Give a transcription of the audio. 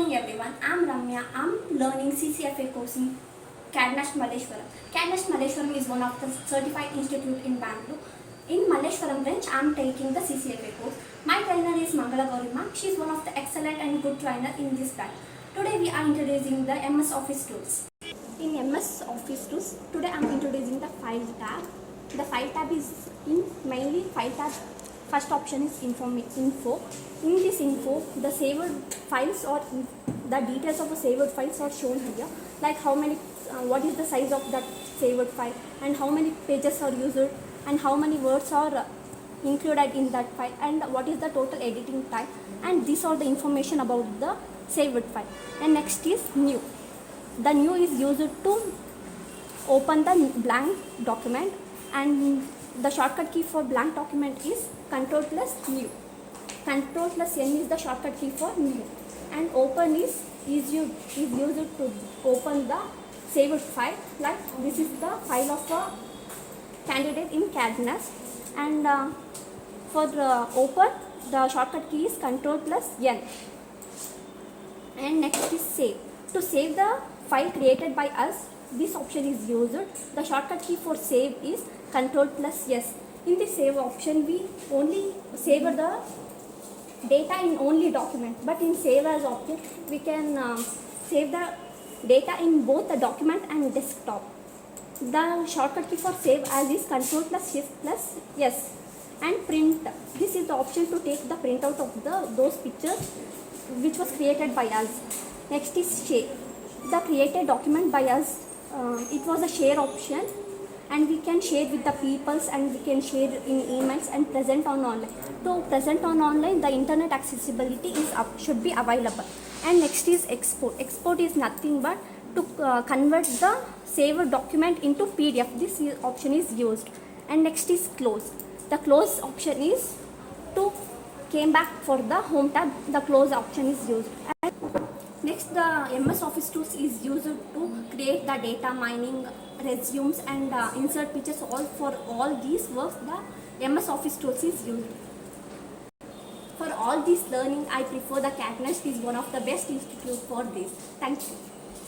morning everyone, I'm Ramya. I'm learning CCFA course in CADD Nest Malleshwaram. CADD Nest Malleshwaram is one of the certified institute in Bangalore. In Malleshwaram branch, I'm taking the CCFA course. My trainer is Mangala Gaurima. She is one of the excellent and good trainer in this branch. Today we are introducing the MS Office tools. In MS Office tools, today I'm introducing the File tab. The File tab is in mainly File tab. First option is info. In this info, the saved files or the details of the saved files are shown here, like how many, what is the size of that saved file, and how many pages are used, and how many words are included in that file, and what is the total editing time, and these are the information about the saved file. And next is new. The new is used to open the blank document, and the shortcut key for blank document is Ctrl plus new. Ctrl plus N is the shortcut key for new. And open is used to open the saved file. Like this is the file of a candidate in CADD Nest. And for the open, the shortcut key is Ctrl plus N. And next is save. To save the file created by us, this option is used. The shortcut key for save is Ctrl plus S. In the save option, we only save the data in only document, but in save as option, we can save the data in both the document and desktop. The shortcut key for save as is Ctrl plus Shift plus S. And print. This is the option to take the printout of those pictures which was created by us. Next is share. The created document by us, it was a share option, and we can share with the peoples, and we can share in emails and present on online. To present on online, the internet accessibility is should be available. And next is export. Export is nothing but to convert the saved document into PDF. This option is used. And next is close. The close option is to came back for the home tab. The close option is used. And next, the MS Office tools is used to create the data mining, resumes, and insert pictures. For all these works, the MS Office tools is used. For all this learning, I prefer the CADD Nest is one of the best institute for this. Thank you.